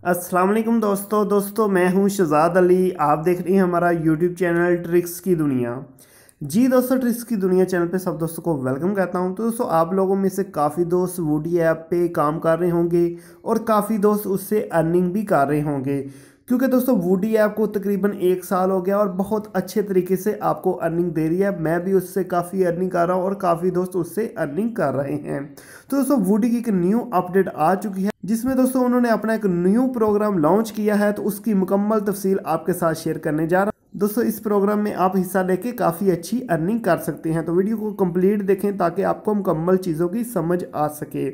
अस्सलाम वालेकुम दोस्तों मैं हूं शहजाद अली। आप देख रही हैं हमारा यूट्यूब चैनल ट्रिक्स की दुनिया। जी दोस्तों, ट्रिक्स की दुनिया चैनल पे सब दोस्तों को वेलकम कहता हूं। तो दोस्तों, आप लोगों में से काफ़ी दोस्त वूडी ऐप पे काम कर रहे होंगे और काफ़ी दोस्त उससे अर्निंग भी कर रहे होंगे, क्योंकि दोस्तों वूडी ऐप को तकरीबन 1 साल हो गया और बहुत अच्छे तरीके से आपको अर्निंग दे रही है। मैं भी उससे काफ़ी अर्निंग कर रहा हूँ और काफ़ी दोस्त उससे अर्निंग कर रहे हैं। तो दोस्तों, वूडी की एक न्यू अपडेट आ चुकी है जिसमें दोस्तों उन्होंने अपना एक न्यू प्रोग्राम लॉन्च किया है। तो उसकी मुकम्मल तफसील आपके साथ शेयर करने जा रहा हूँ। दोस्तों, इस प्रोग्राम में आप हिस्सा लेके काफ़ी अच्छी अर्निंग कर सकते हैं। तो वीडियो को कंप्लीट देखें ताकि आपको मुकम्मल चीज़ों की समझ आ सके।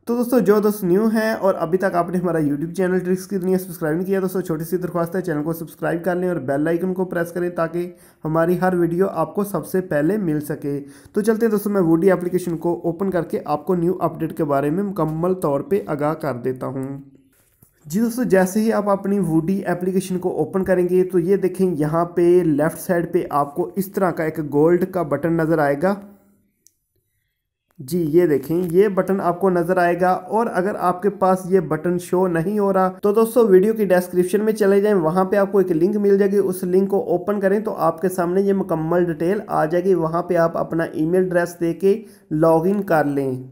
तो दोस्तों, जो दोस्त न्यू हैं और अभी तक आपने हमारा यूट्यूब चैनल ट्रिक्स की दुनिया सब्सक्राइब नहीं किया, दोस्तों छोटी सी दरख्वास्त है, चैनल को सब्सक्राइब कर लें और बेल आइकन को प्रेस करें ताकि हमारी हर वीडियो आपको सबसे पहले मिल सके। तो चलते हैं दोस्तों, मैं वूडी एप्लीकेशन को ओपन करके आपको न्यू अपडेट के बारे में मुकम्मल तौर पर आगाह कर देता हूँ। जी दोस्तों, जैसे ही आप अपनी वूडी एप्लीकेशन को ओपन करेंगे तो ये देखें, यहाँ पे लेफ़्ट साइड पे आपको इस तरह का एक गोल्ड का बटन नज़र आएगा। जी ये देखें, ये बटन आपको नज़र आएगा। और अगर आपके पास ये बटन शो नहीं हो रहा तो दोस्तों वीडियो की डिस्क्रिप्शन में चले जाएं, वहाँ पे आपको एक लिंक मिल जाएगी। उस लिंक को ओपन करें तो आपके सामने ये मुकम्मल डिटेल आ जाएगी। वहाँ पे आप अपना ईमेल एड्रेस दे के लॉगिन कर लें।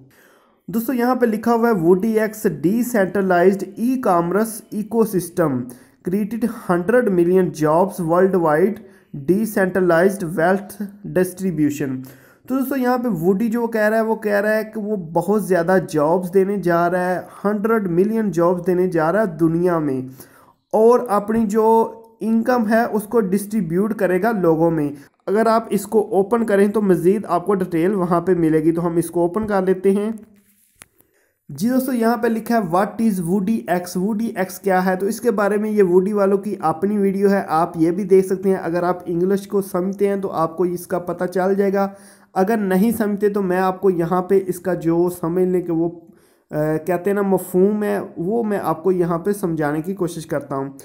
दोस्तों, यहाँ पे लिखा हुआ है woody X decentralized e commerce ecosystem created 100 million jobs worldwide, decentralized wealth distribution. तो दोस्तों, यहाँ पे वूडी जो कह रहा है कि वो बहुत ज़्यादा जॉब्स देने जा रहा है, 100 मिलियन जॉब्स देने जा रहा है दुनिया में, और अपनी जो इनकम है उसको डिस्ट्रीब्यूट करेगा लोगों में। अगर आप इसको ओपन करें तो मज़ीद आपको डिटेल वहाँ पे मिलेगी। तो हम इसको ओपन कर लेते हैं। जी दोस्तों, यहाँ पे लिखा है what is woody x. Woody x क्या है, तो इसके बारे में ये वूडी वालों की अपनी वीडियो है, आप ये भी देख सकते हैं। अगर आप इंग्लिश को समझते हैं तो आपको इसका पता चल जाएगा, अगर नहीं समझते तो मैं आपको यहाँ पे इसका जो समझने के वो कहते हैं ना मफहूम है, वो मैं आपको यहाँ पे समझाने की कोशिश करता हूँ।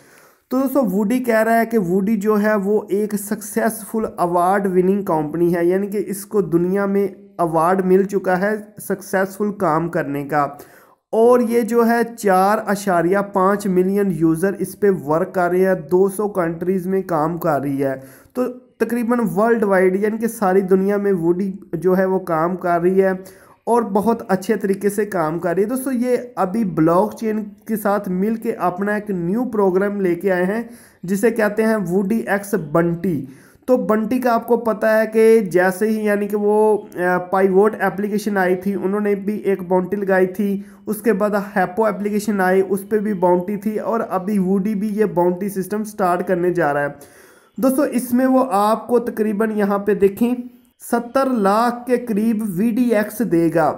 तो दोस्तों, वूडी कह रहा है कि वूडी जो है वो एक सक्सेसफुल अवार्ड विनिंग कंपनी है, यानी कि इसको दुनिया में अवार्ड मिल चुका है सक्सेसफुल काम करने का। और ये जो है 4.5 मिलियन यूज़र इस पे वर्क कर रहे हैं, 200 कंट्रीज़ में काम कर रही है। तो तकरीबन वर्ल्ड वाइड यानी कि सारी दुनिया में वूडी जो है वो काम कर रही है और बहुत अच्छे तरीके से काम कर रही है। दोस्तों, ये अभी ब्लॉकचेन के साथ मिल के अपना एक न्यू प्रोग्राम लेके आए हैं जिसे कहते हैं वूडी एक्स बंटी। तो बंटी का आपको पता है कि जैसे ही यानी कि वो पाइवोट एप्लीकेशन आई थी, उन्होंने भी एक बाउंटी लगाई थी। उसके बाद हैप्पो एप्लीकेशन आई, उस पर भी बाउंटी थी, और अभी वूडी भी ये बाउंटी सिस्टम स्टार्ट करने जा रहा है। दोस्तों, इसमें वो आपको तकरीबन यहाँ पे देखें 70 लाख के करीब VDX देगा।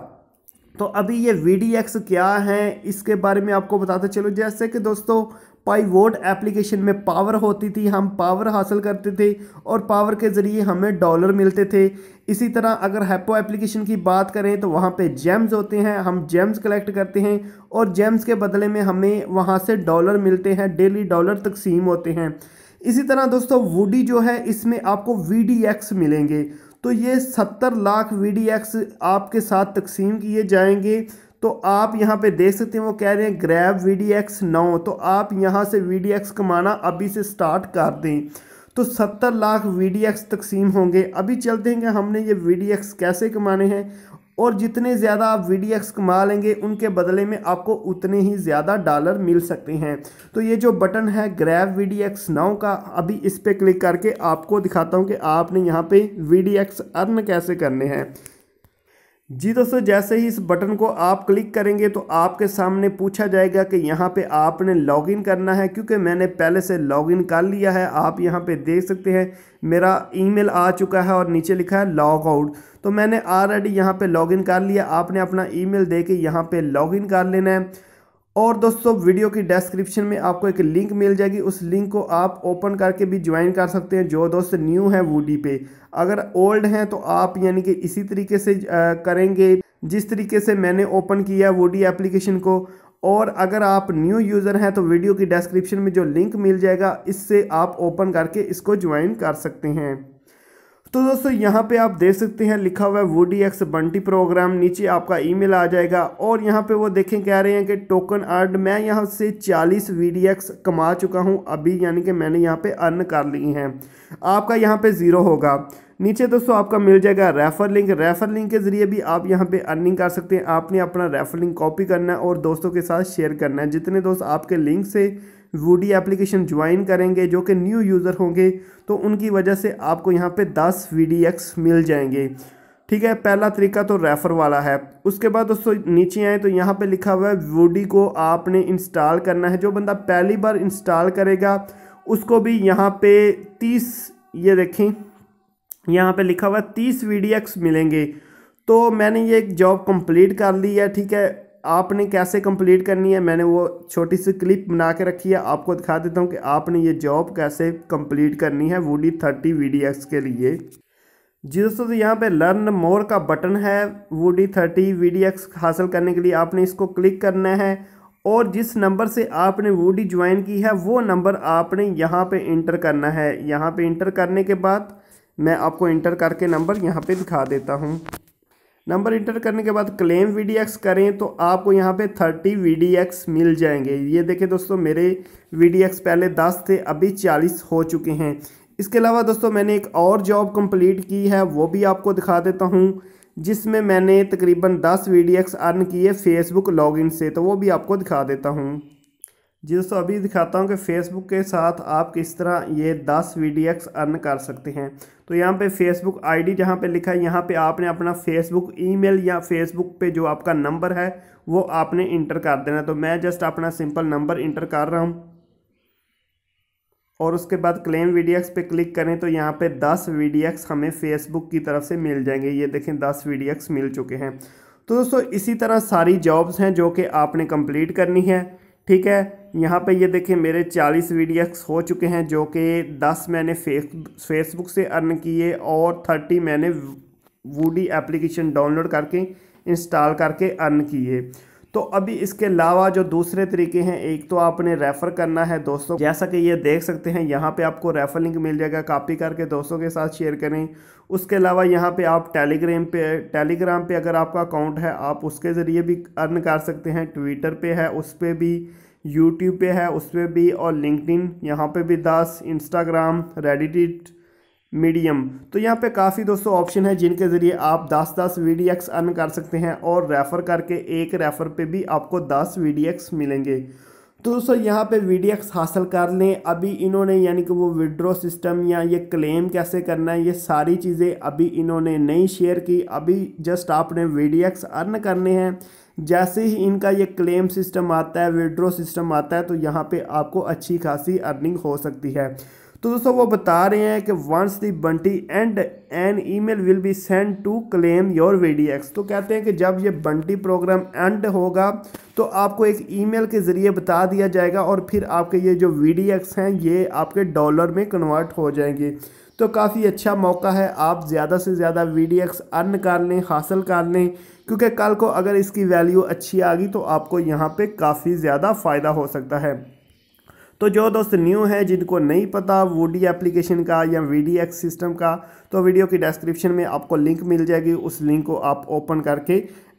तो अभी ये VDX क्या है इसके बारे में आपको बताते चलो। जैसे कि दोस्तों, पाइवोट एप्लीकेशन में पावर होती थी, हम पावर हासिल करते थे और पावर के ज़रिए हमें डॉलर मिलते थे। इसी तरह अगर हैप्पो एप्लीकेशन की बात करें तो वहाँ पे जेम्स होते हैं, हम जेम्स कलेक्ट करते हैं और जेम्स के बदले में हमें वहाँ से डॉलर मिलते हैं, डेली डॉलर तकसीम होते हैं। इसी तरह दोस्तों, वूडी जो है इसमें आपको VDX मिलेंगे। तो ये 70 लाख VDX आपके साथ तकसीम किए जाएंगे। तो आप यहाँ पे देख सकते हैं वो कह रहे हैं ग्रैब VDX 9। तो आप यहाँ से VDX कमाना अभी से स्टार्ट कर दें तो 70 लाख VDX तकसीम होंगे। अभी चलते हैं कि हमने ये VDX कैसे कमाने हैं, और जितने ज़्यादा आप VDX कमा लेंगे उनके बदले में आपको उतने ही ज़्यादा डॉलर मिल सकते हैं। तो ये जो बटन है ग्रैब VDX नाउ का, अभी इस पर क्लिक करके आपको दिखाता हूँ कि आपने यहाँ पे VDX अर्न कैसे करने हैं। जी दोस्तों, जैसे ही इस बटन को आप क्लिक करेंगे तो आपके सामने पूछा जाएगा कि यहाँ पे आपने लॉगिन करना है, क्योंकि मैंने पहले से लॉगिन कर लिया है। आप यहाँ पे देख सकते हैं मेरा ईमेल आ चुका है और नीचे लिखा है लॉग आउट। तो मैंने ऑलरेडी यहाँ पे लॉगिन कर लिया। आपने अपना ईमेल दे के यहाँ पे लॉगिन कर लेना है। और दोस्तों, वीडियो की डिस्क्रिप्शन में आपको एक लिंक मिल जाएगी, उस लिंक को आप ओपन करके भी ज्वाइन कर सकते हैं जो दोस्त न्यू है वूडी पे। अगर ओल्ड हैं तो आप यानी कि इसी तरीके से करेंगे जिस तरीके से मैंने ओपन किया वूडी एप्लीकेशन को। और अगर आप न्यू यूज़र हैं तो वीडियो की डिस्क्रिप्शन में जो लिंक मिल जाएगा, इससे आप ओपन करके इसको ज्वाइन कर सकते हैं। तो दोस्तों यहाँ पे आप देख सकते हैं लिखा हुआ है वुडी एक्स बंटी प्रोग्राम, नीचे आपका ईमेल आ जाएगा और यहाँ पे वो देखें कह रहे हैं कि टोकन अर्न, मैं यहाँ से 40 VDX कमा चुका हूँ अभी, यानी कि मैंने यहाँ पे अर्न कर ली हैं। आपका यहाँ पे 0 होगा। नीचे दोस्तों आपका मिल जाएगा रेफर लिंक, रेफर लिंक के ज़रिए भी आप यहाँ पे अर्निंग कर सकते हैं। आपने अपना रेफर लिंक कॉपी करना है और दोस्तों के साथ शेयर करना है। जितने दोस्त आपके लिंक से वुडी एप्लीकेशन ज्वाइन करेंगे जो कि न्यू यूज़र होंगे तो उनकी वजह से आपको यहाँ पे 10 VDX मिल जाएंगे। ठीक है, पहला तरीका तो रेफर वाला है। उसके बाद दोस्तों नीचे आए तो यहाँ पे लिखा हुआ है वुडी को आपने इंस्टॉल करना है। जो बंदा पहली बार इंस्टॉल करेगा उसको भी यहाँ पे 30, ये देखें यहाँ पे लिखा हुआ 30 VDX मिलेंगे। तो मैंने ये एक जॉब कंप्लीट कर ली है। ठीक है, आपने कैसे कंप्लीट करनी है मैंने वो छोटी सी क्लिप बना के रखी है, आपको दिखा देता हूँ कि आपने ये जॉब कैसे कंप्लीट करनी है वुडी 30 VDX के लिए। जी दोस्तों, तो यहाँ पे लर्न मोर का बटन है वुडी 30 VDX हासिल करने के लिए। आपने इसको क्लिक करना है और जिस नंबर से आपने वुडी ज्वाइन की है वो नंबर आपने यहाँ पे इंटर करना है। यहाँ पे इंटर करने के बाद मैं आपको इंटर करके नंबर यहाँ पे दिखा देता हूँ। नंबर इंटर करने के बाद क्लेम VDX करें तो आपको यहाँ पे 30 VDX मिल जाएंगे। ये देखें दोस्तों, मेरे VDX पहले 10 थे, अभी 40 हो चुके हैं। इसके अलावा दोस्तों मैंने एक और जॉब कंप्लीट की है, वो भी आपको दिखा देता हूँ, जिसमें मैंने तकरीबन 10 VDX अर्न किए फेसबुक लॉगिन से, तो वो भी आपको दिखा देता हूँ। जी दोस्तों, अभी दिखाता हूँ कि फेसबुक के साथ आप किस तरह ये 10 VDX अर्न कर सकते हैं। तो यहाँ पे फेसबुक ID जहाँ पे लिखा है यहाँ पे आपने अपना फेसबुक ईमेल या फेसबुक पे जो आपका नंबर है वो आपने इंटर कर देना। तो मैं जस्ट अपना सिंपल नंबर इंटर कर रहा हूँ और उसके बाद क्लेम VDX पे क्लिक करें तो यहाँ पे 10 VDX हमें फेसबुक की तरफ से मिल जाएंगे। ये देखें 10 VDX मिल चुके हैं। तो दोस्तों इसी तरह सारी जॉब्स हैं जो कि आपने कंप्लीट करनी है। ठीक है, यहाँ पे ये देखें मेरे 40 VDX हो चुके हैं, जो कि 10 मैंने फेसबुक से अर्न किए और 30 मैंने वुडी एप्लीकेशन डाउनलोड करके इंस्टॉल करके अर्न किए। तो अभी इसके अलावा जो दूसरे तरीके हैं, एक तो आपने रेफ़र करना है दोस्तों, जैसा कि ये देख सकते हैं यहाँ पे आपको रेफ़र लिंक मिल जाएगा, कॉपी करके दोस्तों के साथ शेयर करें। उसके अलावा यहाँ पे आप टेलीग्राम पे अगर आपका अकाउंट है आप उसके ज़रिए भी अर्न कर सकते हैं। ट्विटर पे है उस पर भी, यूट्यूब पे है उस पर भी, और लिंक्डइन यहाँ पे भी 10, इंस्टाग्राम, रेडिट, मीडियम। तो यहाँ पे काफ़ी दोस्तों ऑप्शन है जिनके ज़रिए आप 10-10 VDX अर्न कर सकते हैं और रेफ़र करके एक रेफ़र पे भी आपको 10 VDX मिलेंगे। तो दोस्तों यहाँ पे VDX हासिल कर लें। अभी इन्होंने यानी कि वो विड्रॉ सिस्टम या ये क्लेम कैसे करना है ये सारी चीज़ें अभी इन्होंने नहीं शेयर की। अभी जस्ट आपने VDX अर्न करने हैं। जैसे ही इनका ये क्लेम सिस्टम आता है, विड्रॉ सिस्टम आता है, तो यहाँ पे आपको अच्छी खासी अर्निंग हो सकती है। तो दोस्तों वो बता रहे हैं कि once the bounty end an email will be send to claim your VDX। तो कहते हैं कि जब ये बंटी प्रोग्राम एंड होगा तो आपको एक ईमेल के ज़रिए बता दिया जाएगा और फिर आपके ये जो VDX हैं ये आपके डॉलर में कन्वर्ट हो जाएंगे। तो काफ़ी अच्छा मौका है, आप ज़्यादा से ज़्यादा VDX अर्न कर लें, हासिल कर लें, क्योंकि कल को अगर इसकी वैल्यू अच्छी आ गई तो आपको यहाँ पे काफ़ी ज़्यादा फ़ायदा हो सकता है। तो जो दोस्त न्यू है, जिनको नहीं पता वुडी एप्लीकेशन का या VDX सिस्टम का, तो वीडियो की डिस्क्रिप्शन में आपको लिंक मिल जाएगी। उस लिंक को आप ओपन करके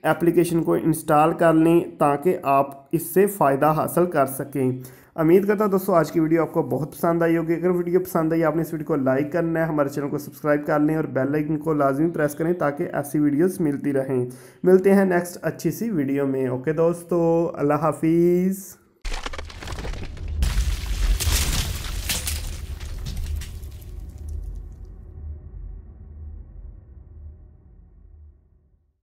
एप्लीकेशन को इंस्टॉल कर लें ताकि आप इससे फ़ायदा हासिल कर सकें। उम्मीद करता हूँ दोस्तों आज की वीडियो आपको बहुत पसंद आई होगी। अगर वीडियो पसंद आई आपने इस वीडियो को लाइक करना है, हमारे चैनल को सब्सक्राइब कर लें और बेल आइकन को लाजमी प्रेस करें ताकि ऐसी वीडियोस मिलती रहें। मिलते हैं नेक्स्ट अच्छी सी वीडियो में। ओके दोस्तों, अल्लाह हाफिज़।